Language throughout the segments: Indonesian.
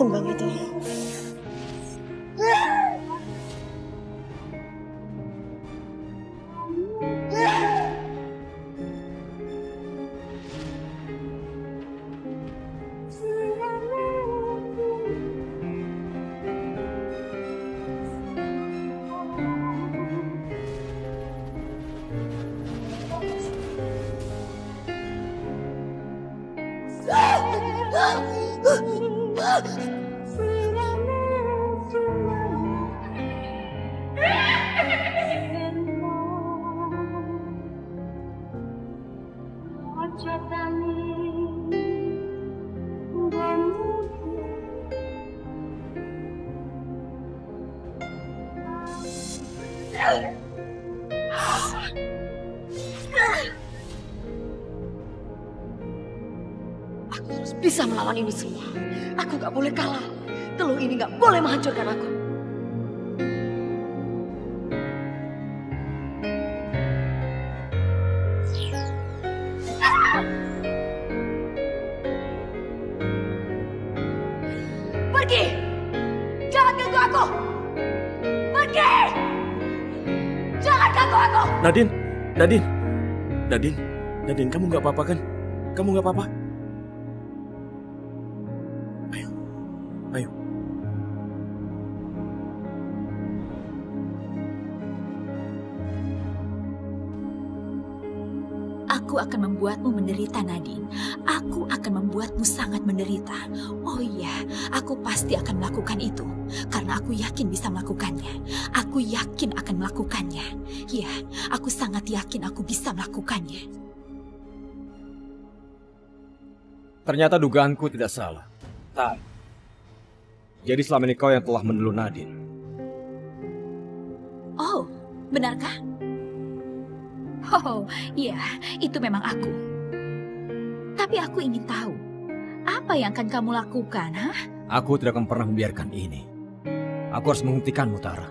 kumbang itu. Aku harus bisa melawan ini semua. Aku gak boleh kalah. Teluh ini gak boleh menghancurkan aku. Pergi! Jangan ganggu aku! Pergi! Jangan ganggu aku! Nadine, kamu nggak apa-apa kan? Kamu nggak apa-apa? Ayo. Aku akan membuatmu menderita, Nadine. Aku akan membuatmu sangat menderita. Oh iya, aku pasti akan melakukan itu. Karena aku yakin bisa melakukannya. Aku yakin akan melakukannya. Ya, aku sangat yakin aku bisa melakukannya. Ternyata dugaanku tidak salah. Tak. Jadi selama ini kau yang telah mendelu Nadine. Oh, benarkah? Oh, iya, itu memang aku. Tapi aku ingin tahu, apa yang akan kamu lakukan, ha? Aku tidak akan pernah membiarkan ini. Aku harus menghentikanmu, Tara.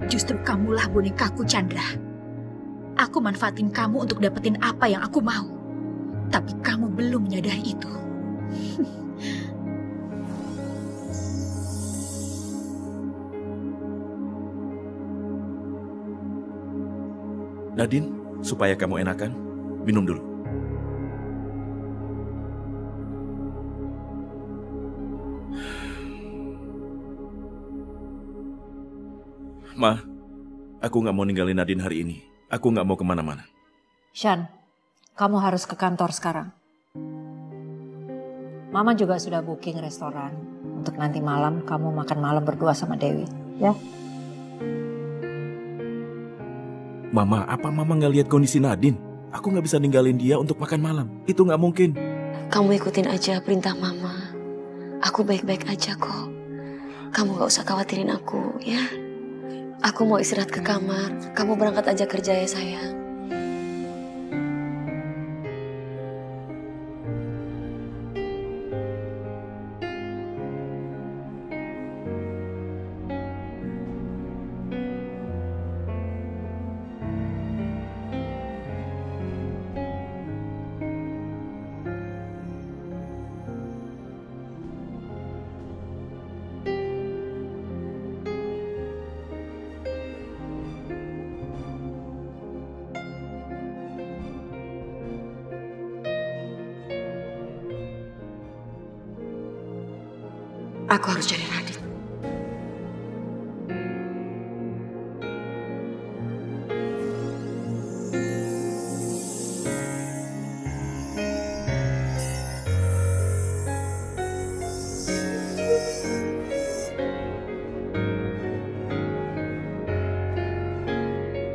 Justru kamulah bonekaku, Chandra. Aku manfaatin kamu untuk dapetin apa yang aku mau. Tapi kamu belum menyadari itu. Nadine, supaya kamu enakan, minum dulu. Ma, aku nggak mau ninggalin Nadine hari ini. Aku nggak mau kemana-mana. Shan, kamu harus ke kantor sekarang. Mama juga sudah booking restoran. Untuk nanti malam kamu makan malam berdua sama Dewi. Ya? Mama, apa Mama nggak lihat kondisi Nadine? Aku nggak bisa ninggalin dia untuk makan malam. Itu nggak mungkin. Kamu ikutin aja perintah Mama. Aku baik-baik aja kok. Kamu gak usah khawatirin aku, ya. Aku mau istirahat ke kamar. Kamu berangkat aja kerja ya, sayang. Aku harus cari Radit.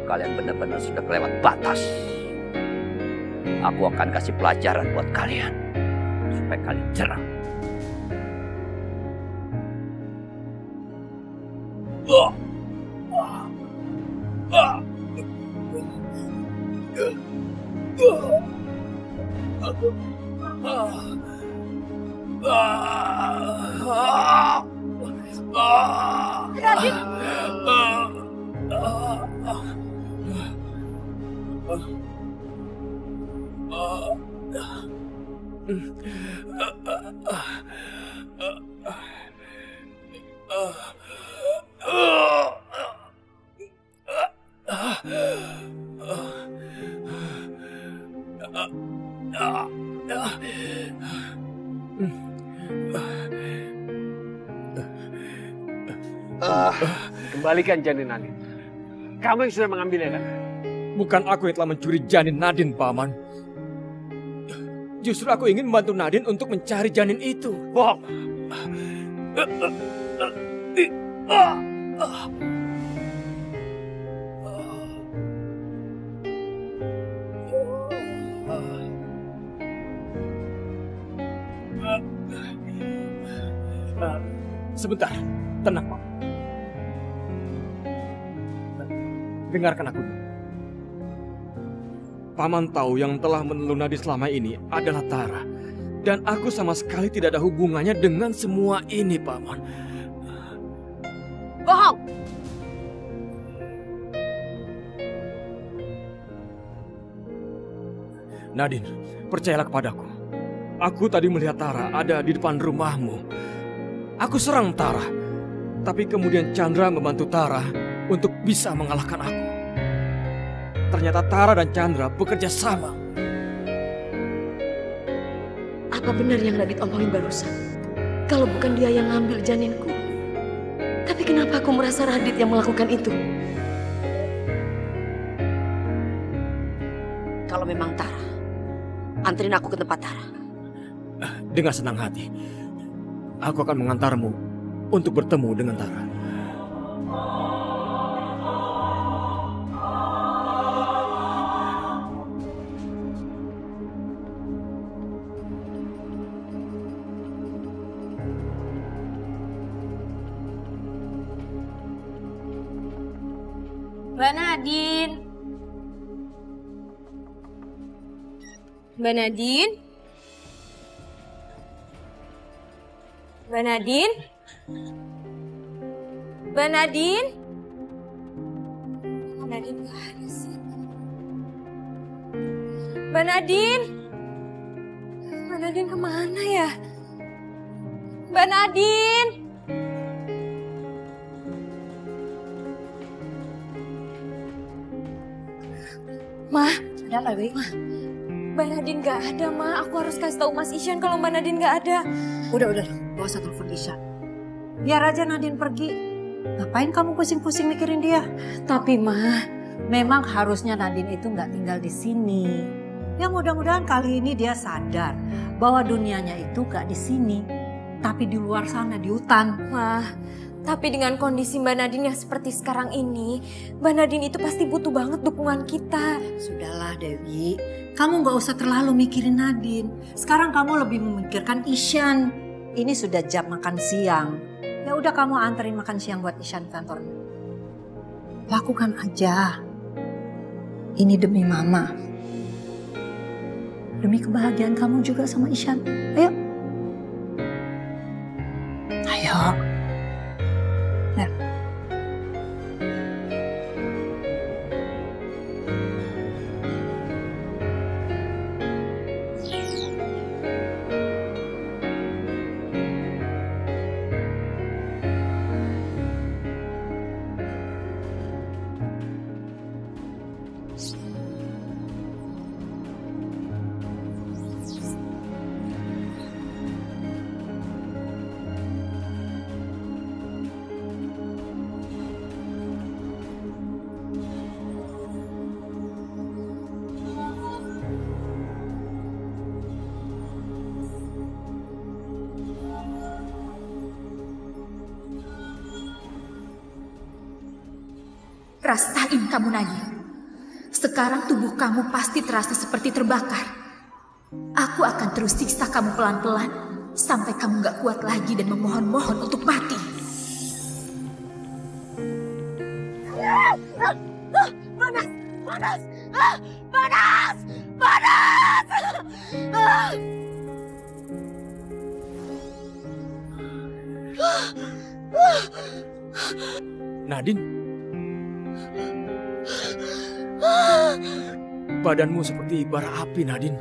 Kalian benar-benar sudah kelewat batas. Aku akan kasih pelajaran buat kalian supaya kalian jerah. Kembalikan janin Nadine. Kamu yang sudah mengambilnya kan? Bukan aku yang telah mencuri janin Nadine, Paman. Justru aku ingin membantu Nadine untuk mencari janin itu. Bohong. Sebentar, tenang, Pak. Dengarkan aku dulu. Paman tahu yang telah menelan Nadine selama ini adalah Tara. Dan aku sama sekali tidak ada hubungannya dengan semua ini, Paman. Bohong! Nadine, percayalah kepadaku. Aku tadi melihat Tara ada di depan rumahmu. Aku serang Tara, tapi kemudian Chandra membantu Tara untuk bisa mengalahkan aku. Ternyata Tara dan Chandra bekerja sama. Apa benar yang Radit omongin barusan? Kalau bukan dia yang ngambil janinku. Tapi kenapa aku merasa Radit yang melakukan itu? Kalau memang Tara, anterin aku ke tempat Tara. Dengan senang hati, aku akan mengantarmu untuk bertemu dengan Tara. Mbak Nadine. Mbak Nadine? Mbak Nadine? Mbak Nadine? Mbak Nadine nggak ada sih. Mbak Nadine? Mbak Nadine kemana ya? Mbak Nadine? Ma, Ada apa, Dewi? Mbak Nadine nggak ada, Ma. Aku harus kasih tahu Mas Isyan kalau Mbak Nadine nggak ada. Udah, gak usah telepon Isyan. Biar aja Nadine pergi. Ngapain kamu pusing-pusing mikirin dia? Tapi, Ma, Memang harusnya Nadine itu nggak tinggal di sini. Ya mudah-mudahan kali ini dia sadar bahwa dunianya itu gak di sini, tapi di luar sana, di hutan. Ma, tapi dengan kondisi Mbak Nadine yang seperti sekarang ini, Mbak Nadine itu pasti butuh banget dukungan kita. Sudahlah Dewi, kamu gak usah terlalu mikirin Nadine. Sekarang kamu lebih memikirkan Isyan. Ini sudah jam makan siang. Ya udah kamu anterin makan siang buat Isyan ke kantornya. Lakukan aja. Ini demi Mama. Demi kebahagiaan kamu juga sama Isyan. Ayo. Ayo. Ya. Rasain kamu, Nadine. Sekarang tubuh kamu pasti terasa seperti terbakar. Aku akan terus siksa kamu pelan-pelan sampai kamu gak kuat lagi dan memohon-mohon untuk mati. Panas! Panas! Panas! Panas! Nadine, badanmu seperti bara api, Nadine.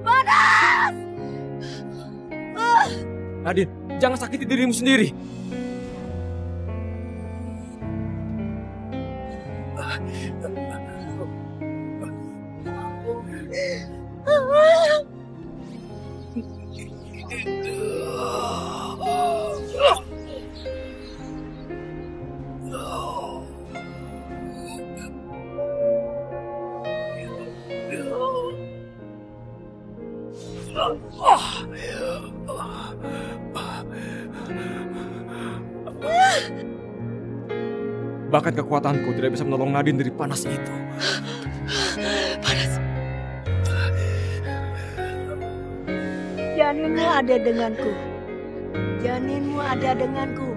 Panas! Nadine, jangan sakiti dirimu sendiri. Bahkan kekuatanku tidak bisa menolong Nadine dari panas itu. Panas. Janinmu ada denganku. Janinmu ada denganku.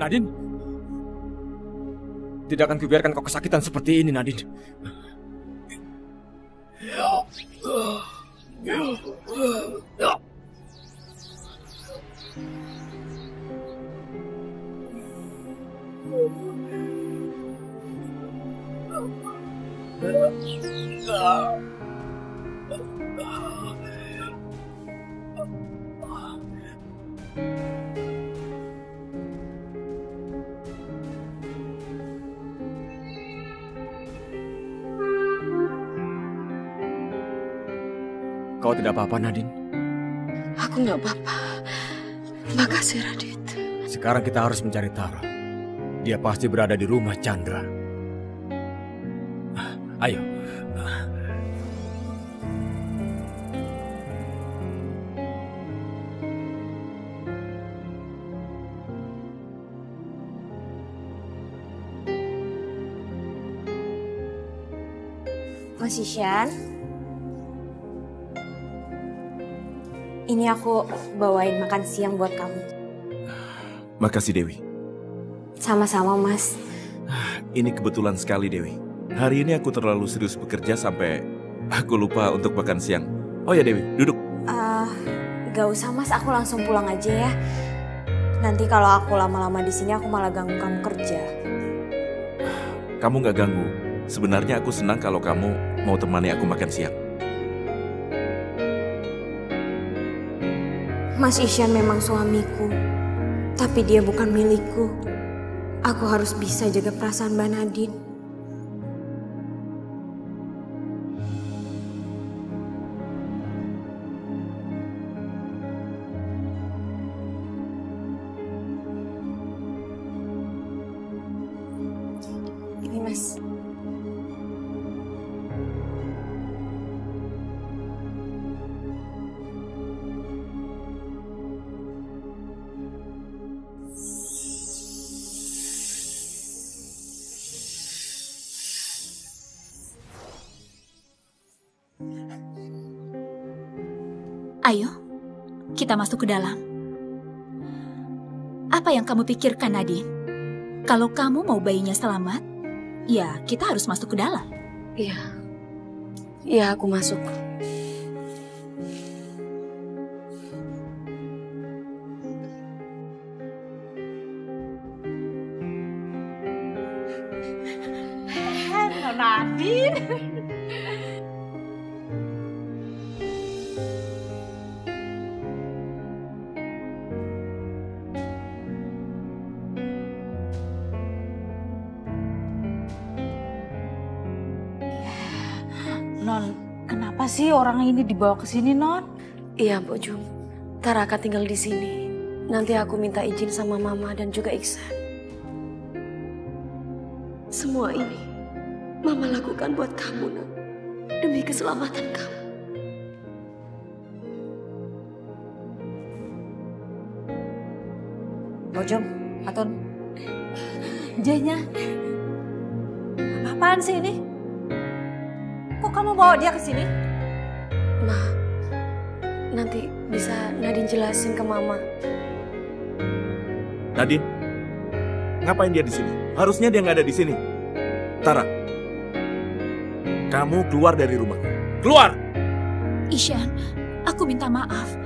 Nadine, tidak akan kubiarkan kau kesakitan seperti ini, Nadine. Kau tidak apa-apa, Nadine? Aku nggak apa-apa. Makasih, Radit. Sekarang kita harus mencari Tara. Dia pasti berada di rumah Chandra. Ayo. Mas Isyan, ini aku bawain makan siang buat kamu. Makasih, Dewi. Sama-sama, Mas. Ini kebetulan sekali, Dewi. Hari ini aku terlalu serius bekerja sampai aku lupa untuk makan siang. Oh ya, Dewi, duduk. Gak usah, Mas. Aku langsung pulang aja ya. Nanti kalau aku lama-lama di sini, aku malah ganggu kamu kerja. Kamu gak ganggu. Sebenarnya aku senang kalau kamu mau temani aku makan siang. Mas Isyan memang suamiku, tapi dia bukan milikku. Aku harus bisa jaga perasaan Mbak Nadine. Ini, Mas. Ayo, kita masuk ke dalam. Apa yang kamu pikirkan, Nadine? Kalau kamu mau bayinya selamat, ya kita harus masuk ke dalam. Iya. Iya, aku masuk. Halo, Nadine. sih orang ini dibawa ke sini, Non? Iya, Mbok Jum. Tara akan tinggal di sini. Nanti aku minta izin sama Mama dan juga Iksan. Semua ini Mama lakukan buat kamu, Nak. Demi keselamatan kamu. Bojong, Atun. Jenya. Apaan sih ini? Kok kamu bawa dia ke sini? Ma, nanti bisa Nadine jelasin ke Mama. Nadine, ngapain dia di sini? Harusnya dia nggak ada di sini. Tara, kamu keluar dari rumah. Keluar! Ishan, aku minta maaf.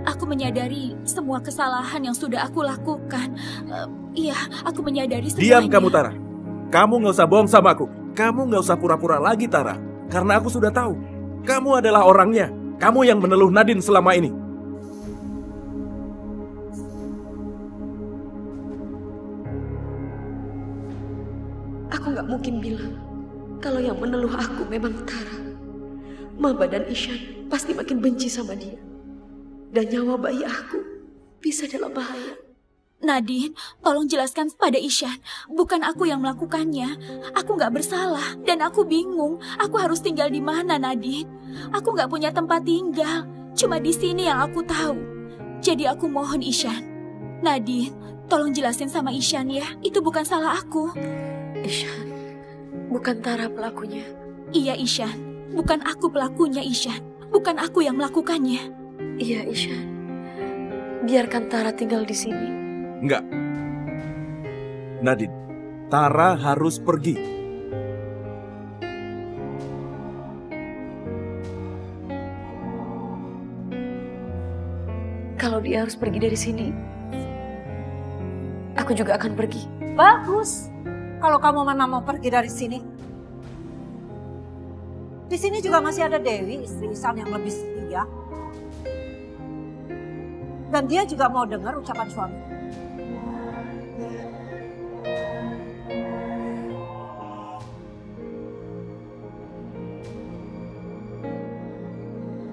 Aku menyadari semua kesalahan yang sudah aku lakukan. Iya, aku menyadari semuanya. Diam kamu, Tara. Kamu nggak usah bohong sama aku. Kamu nggak usah pura-pura lagi, Tara. Karena aku sudah tahu. Kamu adalah orangnya. Kamu yang meneluh Nadine selama ini. Aku nggak mungkin bilang kalau yang meneluh aku memang Tara. Mama dan Ishan pasti makin benci sama dia. Dan nyawa bayi aku bisa dalam bahaya. Nadine, tolong jelaskan pada Ishan. Bukan aku yang melakukannya. Aku nggak bersalah dan aku bingung. Aku harus tinggal di mana, Nadine? Aku nggak punya tempat tinggal. Cuma di sini yang aku tahu. Jadi aku mohon Ishan. Nadine, tolong jelasin sama Ishan ya. Itu bukan salah aku. Ishan, bukan Tara pelakunya. Iya, Ishan. Bukan aku pelakunya, Ishan. Bukan aku yang melakukannya. Iya, Ishan. Biarkan Tara tinggal di sini. Enggak. Nadine, Tara harus pergi. Kalau dia harus pergi dari sini, aku juga akan pergi. Bagus. Kalau kamu memang mau pergi dari sini. Di sini juga masih ada Dewi, istri Ihsan yang lebih setia. Dan dia juga mau dengar ucapan suami.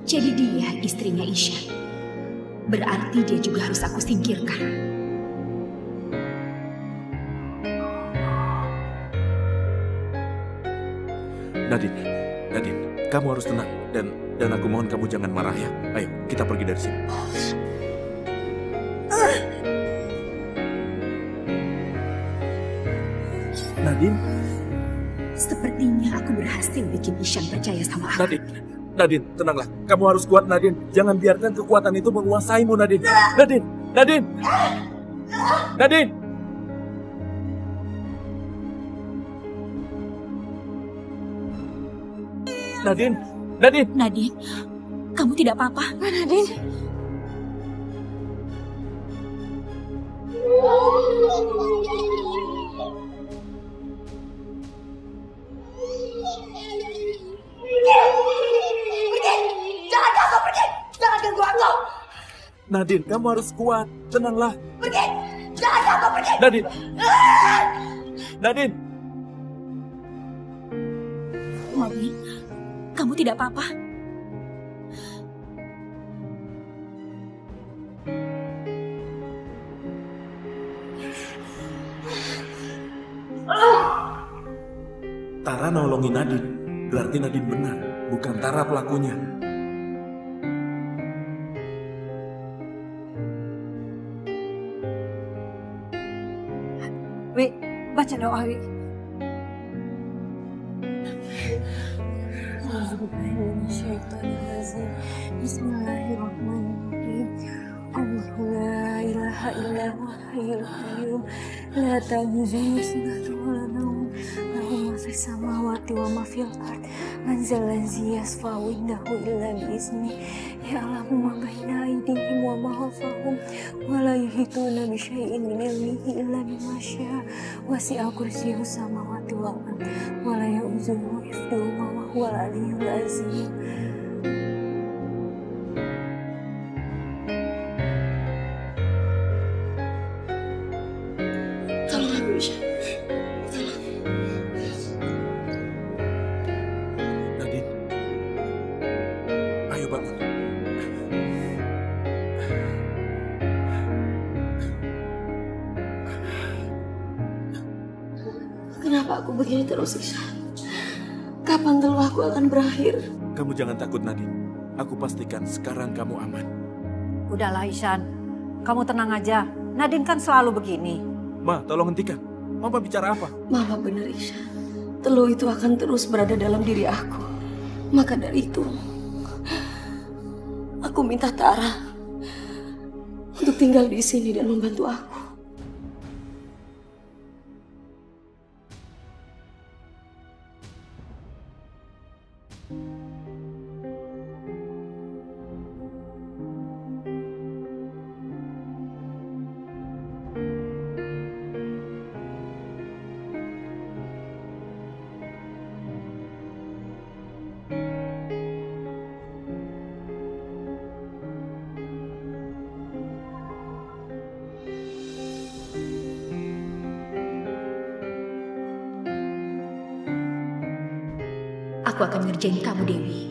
Jadi dia istrinya Ishan. Berarti dia juga harus aku singkirkan. Nadine, kamu harus tenang. Dan aku mohon kamu jangan marah ya. Ayo, kita pergi dari sini. Nadine? Sepertinya aku berhasil bikin Ishan percaya sama aku. Nadine, tenanglah. Kamu harus kuat, Nadine. Jangan biarkan kekuatan itu menguasaimu, Nadine. Nadine! Nadine! Nadine, kamu tidak apa-apa? Nadine. Jangan ganggu, pergi! Jangan ganggu aku! Nadine, kamu harus kuat. Tenanglah. Pergi! Jangan ganggu, pergi! Nadine! Nadine, kamu tidak apa-apa? Tara nolongin Nadine. Berarti Nadine benar. Bukan Tara pelakunya. Wi, baca doa, Wi. Bismillahirrahmanirrahim. Allahu la ilaha illa huwa hayyul qayyum. La ta'khudhuhu sinatun wa la nawm. Lahu ma fis samawati wa ma fil ard. Man zal ladzi yashfa'u indahu illa bi'izni. Ya'lamu ma baina aydihim wa ma khalfahum. Wa la yuhituna bi syai'in min ilmihi illa bima syaa. Wasi'a kursiyyuhu samawati wal ard. Wa la ya'uzuhu hifdhuhuma wa huwal 'aliyyul 'azim. Kenapa aku begini terus, Ihsan? Kapan teluh aku akan berakhir? Kamu jangan takut, Nadine. Aku pastikan sekarang kamu aman. Udahlah Ihsan, kamu tenang aja. Nadine kan selalu begini. Ma, tolong hentikan. Mama bicara apa? Mama benar, Ihsan. Teluh itu akan terus berada dalam diri aku. Maka dari itu, aku minta Tara untuk tinggal di sini dan membantu aku. Aku akan ngerjain kamu, Dewi.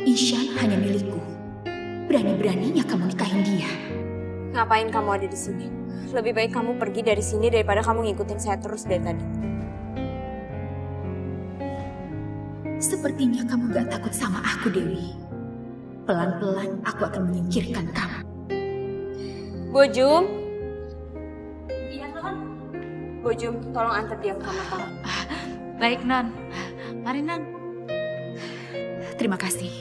Ihsan hanya milikku. Berani-beraninya kamu nikahin dia. Ngapain kamu ada di sini? Lebih baik kamu pergi dari sini daripada kamu ngikutin saya terus dari tadi. Sepertinya kamu gak takut sama aku, Dewi. Pelan-pelan aku akan menyingkirkan kamu. Bojum. Iya, Non. Bojum, tolong antar dia ke kamar kamu. Baik, Non. Mari, Non. Terima kasih.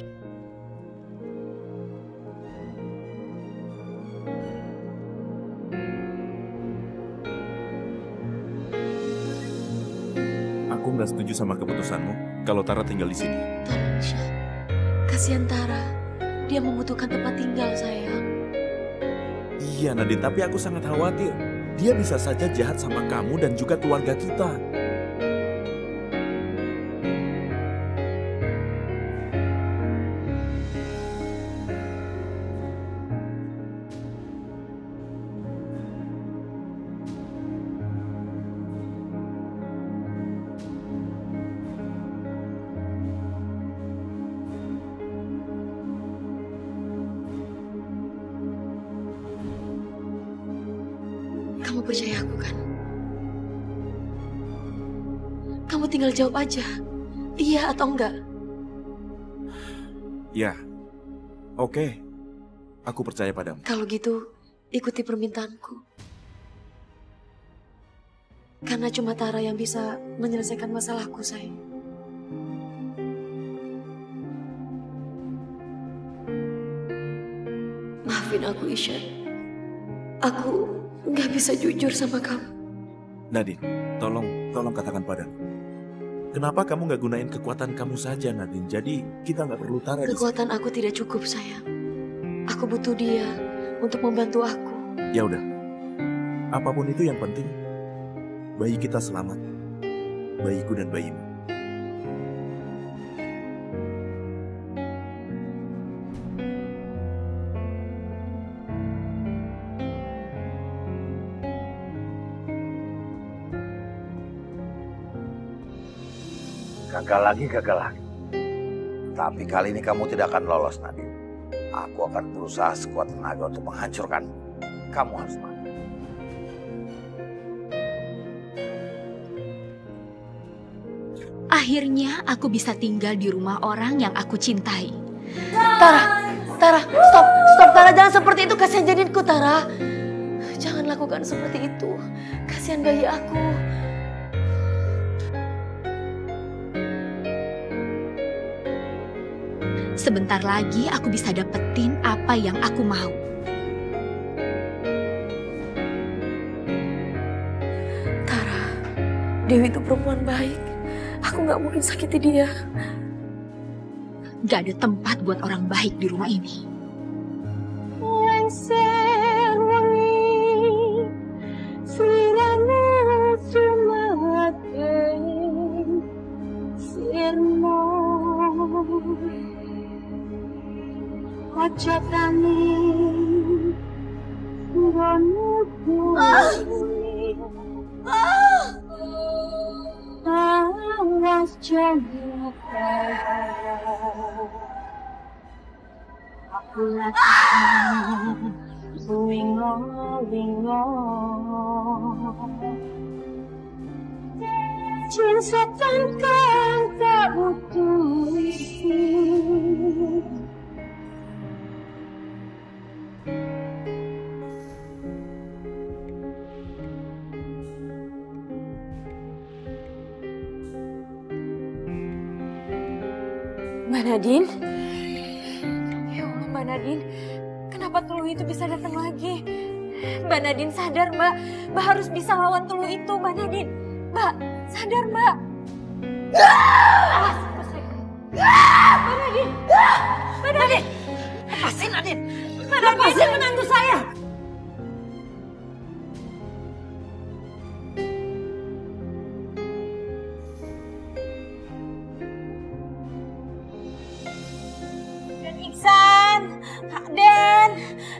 Aku nggak setuju sama keputusanmu kalau Tara tinggal di sini. Tolong, Ihsan. Kasihan Tara. Dia membutuhkan tempat tinggal, sayang. Iya, Nadine, tapi aku sangat khawatir. Dia bisa saja jahat sama kamu dan juga keluarga kita. Kamu percaya aku kan? Kamu tinggal jawab aja. Iya atau enggak? Ya, oke. Aku percaya padamu. Kalau gitu, ikuti permintaanku. Karena cuma Tara yang bisa menyelesaikan masalahku, sayang. Maafin aku, Ihsan. Aku nggak bisa jujur sama kamu. Nadine, tolong katakan padaku. Kenapa kamu nggak gunain kekuatan kamu saja, Nadine? Jadi kita nggak perlu Tara. Kekuatan aku tidak cukup, sayang. Aku butuh dia untuk membantu aku. Ya udah, apapun itu yang penting, bayi kita selamat. Bayiku dan bayimu. Gagal lagi. Tapi kali ini kamu tidak akan lolos, Nadine. Aku akan berusaha sekuat tenaga untuk menghancurkanmu. Kamu harus mati. Akhirnya aku bisa tinggal di rumah orang yang aku cintai. Tara, stop, Tara, jangan seperti itu, kasihan janinku, Tara. Jangan lakukan seperti itu, kasihan bayi aku. Sebentar lagi aku bisa dapetin apa yang aku mau. Tara, Dewi itu perempuan baik. Aku nggak mungkin sakiti dia. Gak ada tempat buat orang baik di rumah ini. cinta yang tak butuh isi. Mbak Nadine? Ya Allah Mbak Nadine, kenapa Teluh itu bisa datang lagi? Mbak Nadine sadar Mbak, Mbak harus bisa lawan Teluh itu Mbak Nadine. Mbak, sadar Mbak. Mbak Nadine, Mbak Nadine. Lepasin Nadine, Mbak Nadine. lepasin menantu saya.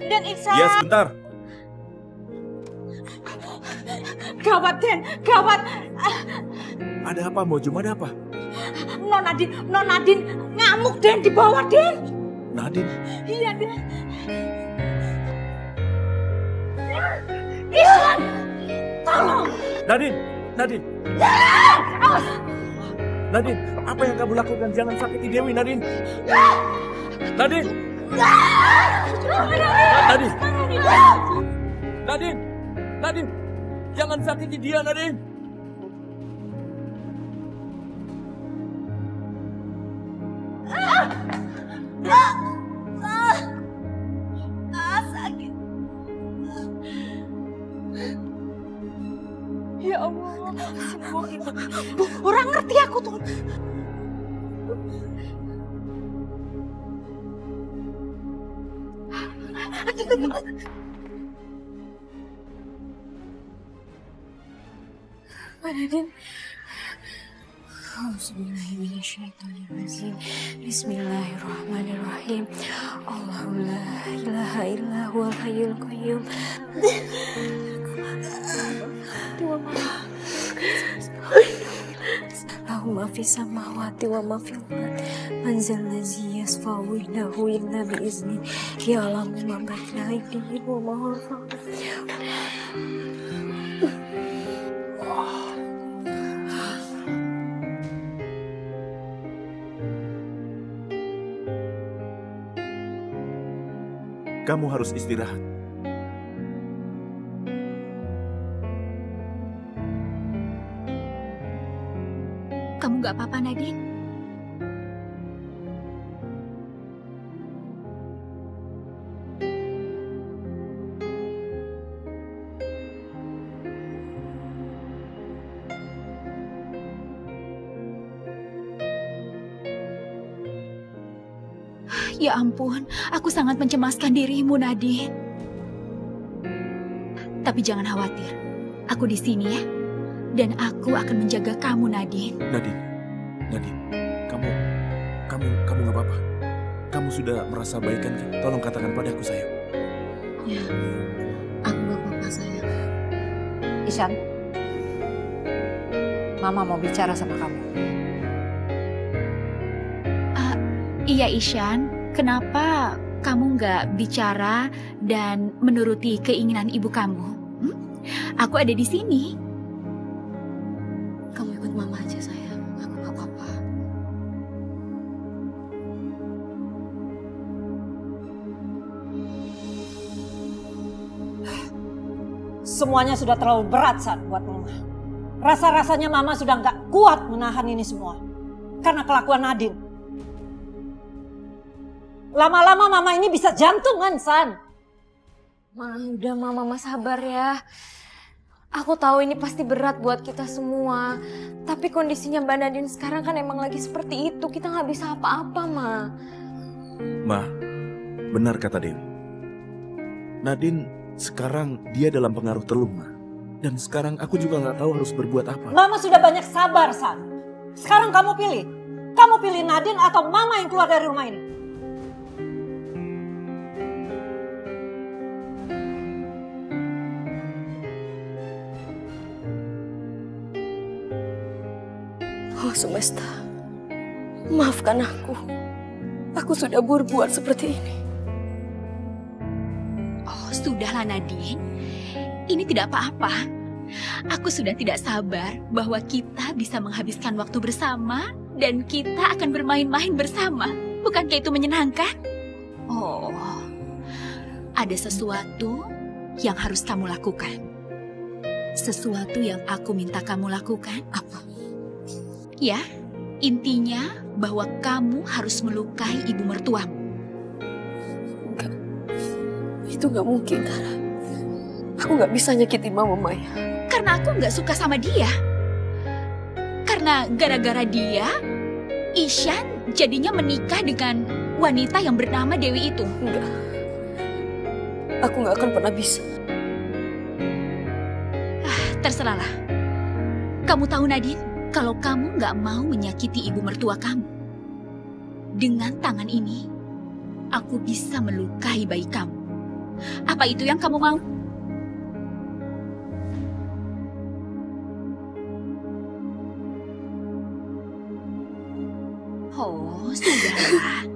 Dan Iksan. Ya, sebentar. Gawat Den, gawat. Ada apa, Mojum? Ada apa? Non Nadine ngamuk Den di bawah Den. Nadine? Iya Den. Iksan, tolong. Nadine! Nadine, apa yang kamu lakukan? Jangan sakiti Dewi, Nadine. Nadine! Nadine! Jangan sakiti dia, Nadine! Sakit. Ya Allah, Orang ngerti aku tuh. Mbak Nadine. Auzubillahiminasyaitonirrajim. Bismillahirrahmanirrahim. Allahu la ilaha illa huwal hayyul qayyum. Lahu ma fis samawati wa ma fil ardh. Man zal ladzi yashfa'u indahu illa bi'izni. Ya'lamu ma baina aydihim wa ma khalfahum. Kamu harus istirahat. Kamu gak apa-apa, Nadine? Ya ampun, aku sangat mencemaskan dirimu, Nadine. Tapi jangan khawatir, aku di sini ya. Dan aku akan menjaga kamu, Nadine. Nadine, kamu gak apa-apa. Kamu sudah merasa baik kan? Tolong katakan padaku, sayang. Ya, aku gak apa-apa, sayang. Ishan, Mama mau bicara sama kamu. Iya, Ishan. Kenapa kamu nggak bicara dan menuruti keinginan ibu kamu? Aku ada di sini. Kamu ikut mama aja, sayang. Aku gak apa-apa. Semuanya sudah terlalu berat San buat Mama. Rasa-rasanya Mama sudah nggak kuat menahan ini semua. Karena kelakuan Nadine. Lama-lama Mama ini bisa jantungan, San. Udah Mama sabar ya. Aku tahu ini pasti berat buat kita semua. Tapi kondisinya Mbak Nadine sekarang kan emang lagi seperti itu. Kita nggak bisa apa-apa, Ma. Ma, benar kata Dewi. Nadine sekarang dia dalam pengaruh Teluh, Ma. Dan sekarang aku juga nggak tahu harus berbuat apa. Mama sudah banyak sabar, San. Sekarang kamu pilih. Kamu pilih Nadine atau Mama yang keluar dari rumah ini? Oh semesta, maafkan aku. Aku sudah berbuat seperti ini. Oh, sudahlah Nadine. Ini tidak apa-apa. Aku sudah tidak sabar bahwa kita bisa menghabiskan waktu bersama dan kita akan bermain-main bersama. Bukankah itu menyenangkan? Oh, ada sesuatu yang harus kamu lakukan. Sesuatu yang aku minta kamu lakukan. Apa? Ya, intinya bahwa kamu harus melukai ibu mertuamu. Enggak. Itu nggak mungkin, Tara. Aku nggak bisa nyakitin Mama Maya. Karena aku nggak suka sama dia. Karena gara-gara dia, Ishan jadinya menikah dengan wanita yang bernama Dewi itu. Enggak. Aku nggak akan pernah bisa. Terserahlah. Kamu tahu Nadine, kalau kamu nggak mau menyakiti ibu mertua kamu, dengan tangan ini, aku bisa melukai bayi kamu. Apa itu yang kamu mau? Oh, sudahlah.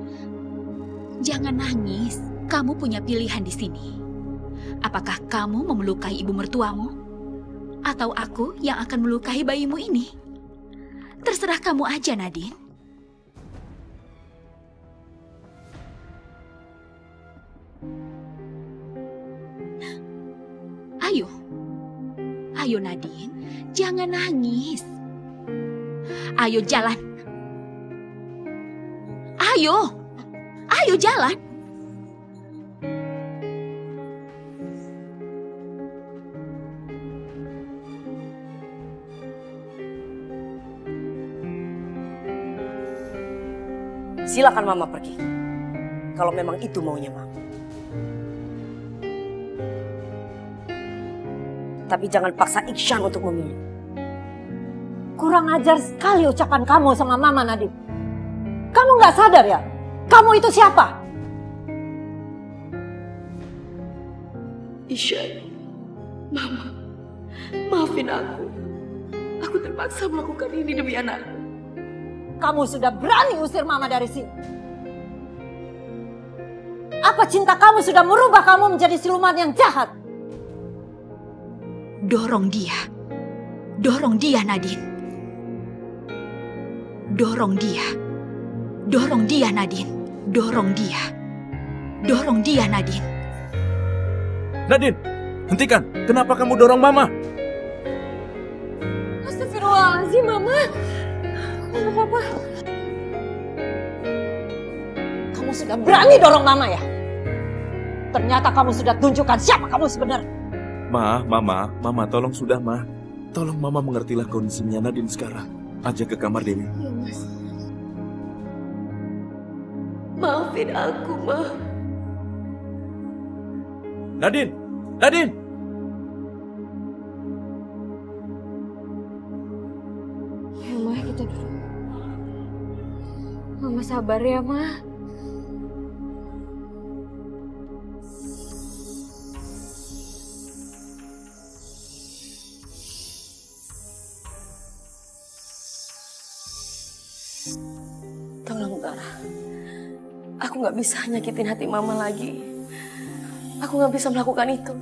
Jangan nangis. Kamu punya pilihan di sini. Apakah kamu mau melukai ibu mertuamu? Atau aku yang akan melukai bayimu ini? Terserah kamu aja, Nadine. Ayo. Ayo, Nadine. Jangan nangis. Ayo, jalan. Ayo. Ayo, jalan. Silakan Mama pergi. Kalau memang itu maunya Mama. Tapi jangan paksa Iksan untuk memilih. Kurang ajar sekali ucapan kamu sama Mama, Nadine. Kamu nggak sadar ya? Kamu itu siapa? Iksan, Mama, maafin aku. Aku terpaksa melakukan ini demi anakku. Kamu sudah berani usir Mama dari sini. Apa cinta kamu sudah merubah kamu menjadi siluman yang jahat? Dorong dia. Dorong dia, Nadine. Dorong dia. Dorong dia, Nadine. Dorong dia. Dorong dia, Nadine. Nadine, hentikan. Kenapa kamu dorong Mama? Astagfirullahaladzim, Mama. Apa? Kamu sudah berani dorong Mama ya? Ternyata kamu sudah tunjukkan siapa kamu sebenarnya. Mama, tolong sudah, Ma. Tolong Mama mengertilah kondisinya Nadine sekarang. Ajak ke kamar Dewi. Ya, Mas. Maafin aku, Ma. Nadine! Nadine! Ya, Ma, kita dulu. Mama sabar ya, Ma. Tolong, Tara. Aku nggak bisa nyakitin hati Mama lagi. Aku nggak bisa melakukan itu.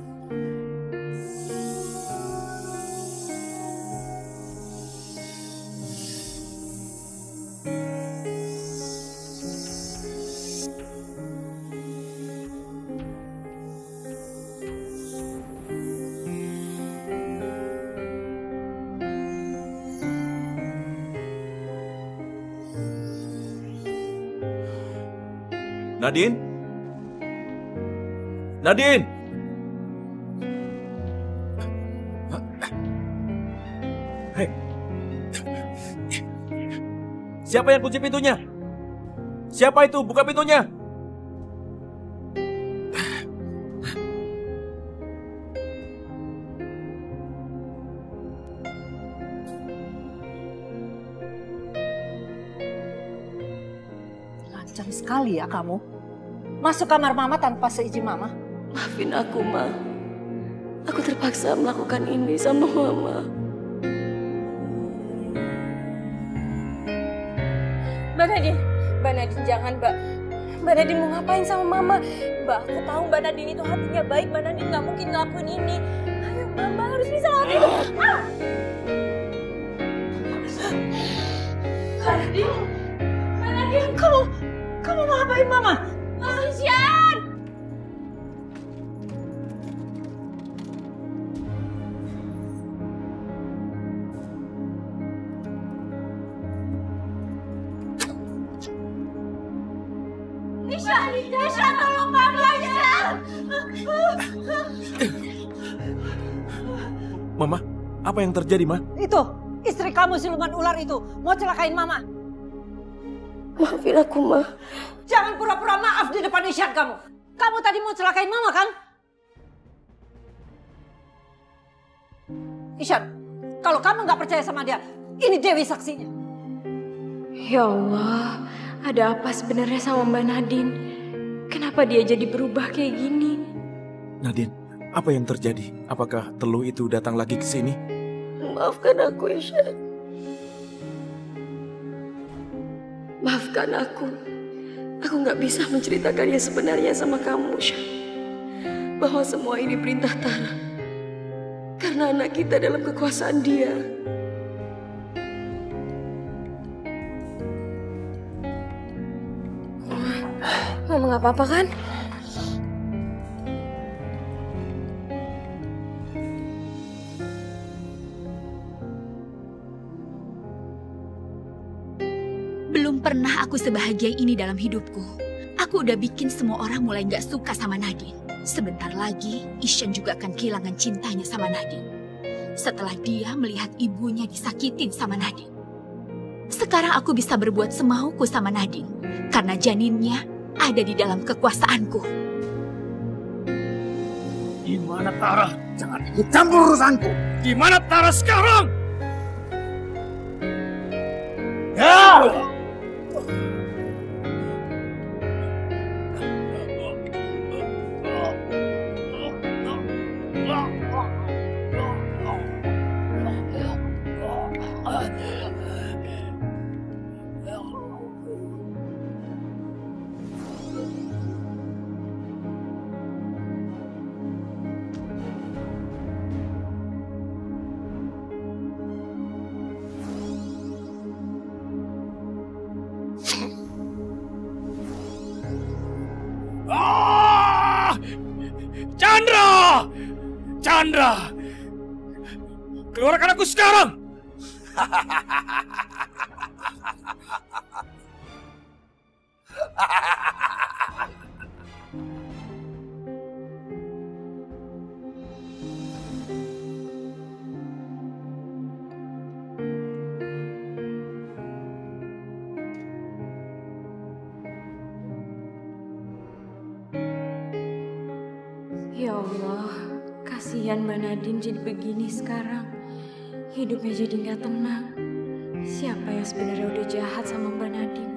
Nadine? Nadine! Hei. Siapa yang kunci pintunya? Siapa itu? Buka pintunya! Lancang sekali ya kamu. Masuk kamar Mama tanpa seizin Mama. Maafin aku, Ma. Aku terpaksa melakukan ini sama Mama. Mbak Nadine jangan, Mbak. Mbak Nadine mau ngapain sama Mama? Mbak, aku tahu Mbak Nadine itu hatinya baik. Mbak Nadine nggak mungkin ngelakuin ini. Ayo, Mbak. Mbak harus bisa lawan itu. Mbak Nadine, kamu mau ngapain Mama? Isyan! Isyan, tolong Mama, Isyan! Mama, apa yang terjadi, Ma? Itu, istri kamu siluman ular itu mau celakain Mama. Maafin aku, Ma. Jangan pura-pura maaf di depan Isyan kamu. Kamu tadi mau celakain Mama kan? Isyan, kalau kamu nggak percaya sama dia, ini Dewi saksinya. Ya Allah, ada apa sebenarnya sama Mbak Nadine? Kenapa dia jadi berubah kayak gini? Nadine, apa yang terjadi? Apakah Teluh itu datang lagi ke sini? Maafkan aku, Isyan. Maafkan aku. Aku nggak bisa menceritakan yang sebenarnya sama kamu, Isyan. Bahwa semua ini perintah Tara. Karena anak kita dalam kekuasaan dia. Mama nggak apa-apa kan? Belum pernah aku sebahagia ini dalam hidupku. Aku udah bikin semua orang mulai gak suka sama Nadine. Sebentar lagi, Isyan juga akan kehilangan cintanya sama Nadine. Setelah dia melihat ibunya disakitin sama Nadine. Sekarang aku bisa berbuat semauku sama Nadine. Karena janinnya ada di dalam kekuasaanku. Gimana Tara? Jangan ikut campur urusanku. Gimana Tara sekarang? Ya! Chandra! Keluarkan aku sekarang! Ya Allah, kasihan Mbak Nadine jadi begini sekarang. Hidupnya jadi nggak tenang. Siapa yang sebenarnya udah jahat sama Mbak Nadine?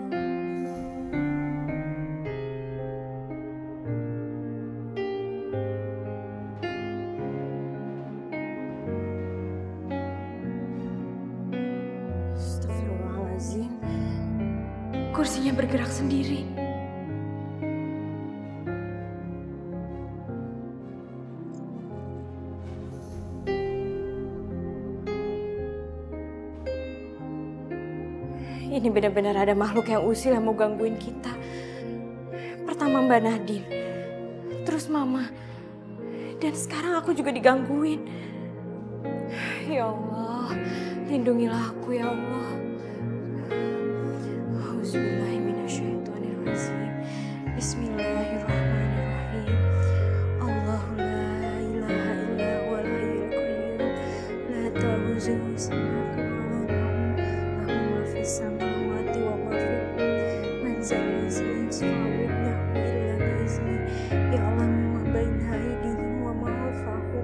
Astagfirullahaladzim. Kursinya bergerak sendiri. Ini benar-benar ada makhluk yang usil yang mau gangguin kita. Pertama Mbak Nadine, terus Mama, dan sekarang aku juga digangguin. Ya Allah, lindungilah aku ya Allah. Auzubillahiminasyaitonirrajim. Bismillahirrahmanirrahim. Allahu la ilaha illa huwal hayyul qayyum. La ta'khuzuhu sinatun wa la nawm. Lahu ma fis samawati wa ma fil ardi. Man zallazi yashfa'u indahu illa bi'izni. Ya'lamu ma baina aydihim wa ma khalfahum.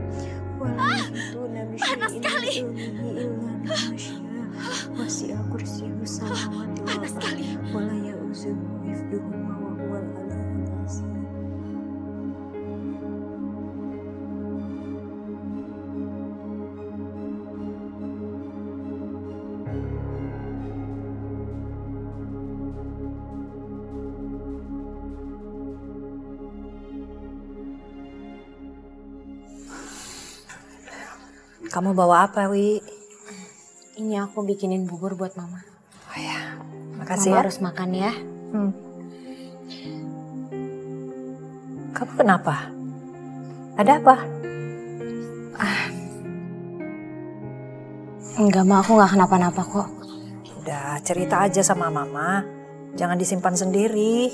Wa la yuhituna bi syai'in min ilmihi illa bima syaa. Wasi'a kursiyyuhu samawati wal ardi. Wa la ya'uzuhu hifdhuhuma wa huwal aliyyul azim. Kamu bawa apa, Wi? Ini aku bikinin bubur buat Mama. Oh ya, makasih Mama ya. harus makan ya. Kamu kenapa? Ada apa? Enggak, Ma, aku nggak kenapa-napa kok. Udah, cerita aja sama Mama. Jangan disimpan sendiri.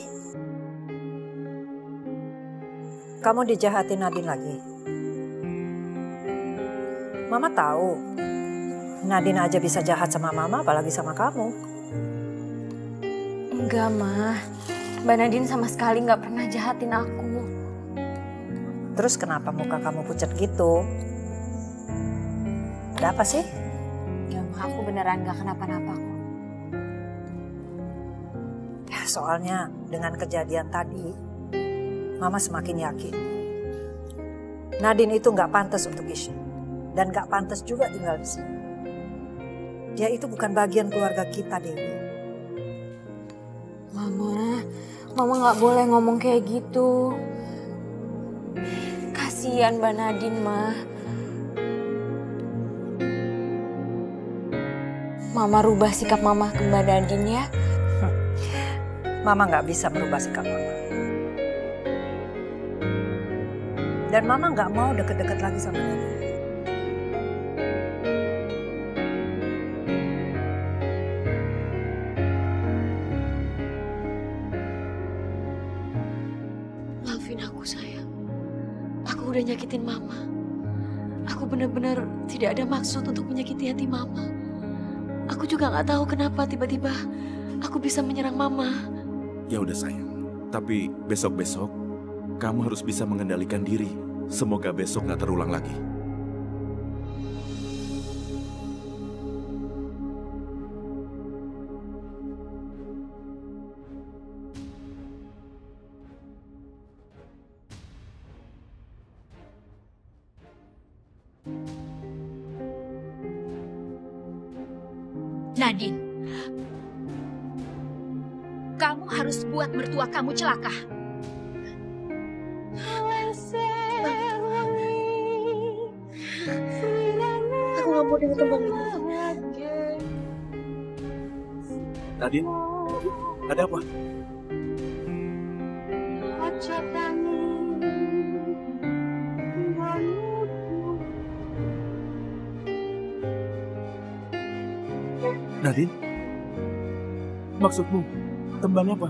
Kamu dijahatin Nadine lagi. Mama tahu. Nadine aja bisa jahat sama Mama, apalagi sama kamu. Enggak, Ma. Mbak Nadine sama sekali nggak pernah jahatin aku. Terus kenapa muka kamu pucat gitu? Ada apa sih? Ya, Ma, aku beneran nggak kenapa-napa kok. Ya, soalnya dengan kejadian tadi, Mama semakin yakin. Nadine itu nggak pantas untuk Isyan. Dan nggak pantas juga tinggal di sini. Dia itu bukan bagian keluarga kita, Dewi. Mama nggak boleh ngomong kayak gitu. Kasian Mbak Nadine, Ma. Mama rubah sikap Mama ke Mbak Nadine ya. Mama nggak bisa merubah sikap Mama. Dan Mama nggak mau deket-deket lagi sama Nadine. Maafin aku, sayang. Aku udah nyakitin Mama. Aku benar-benar tidak ada maksud untuk menyakiti hati Mama. Aku juga nggak tahu kenapa tiba-tiba aku bisa menyerang Mama. Ya udah sayang, tapi besok-besok kamu harus bisa mengendalikan diri. Semoga besok nggak terulang lagi. Nadine, kamu harus buat mertua kamu celaka. Aku nggak mau dengar tembang ini. Nadine, ada apa? Nadine, maksudmu tembang apa?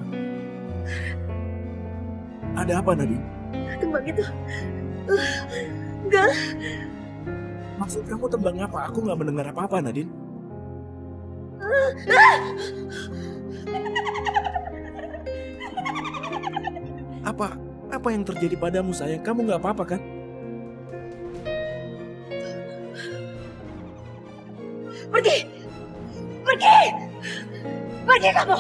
Ada apa, Nadine? Tembang itu enggak. Maksud kamu tembang apa? Aku nggak mendengar apa-apa, Nadine. Apa yang terjadi padamu, sayang? Kamu nggak apa-apa kan? Pergi! Pergi! Pergi kamu!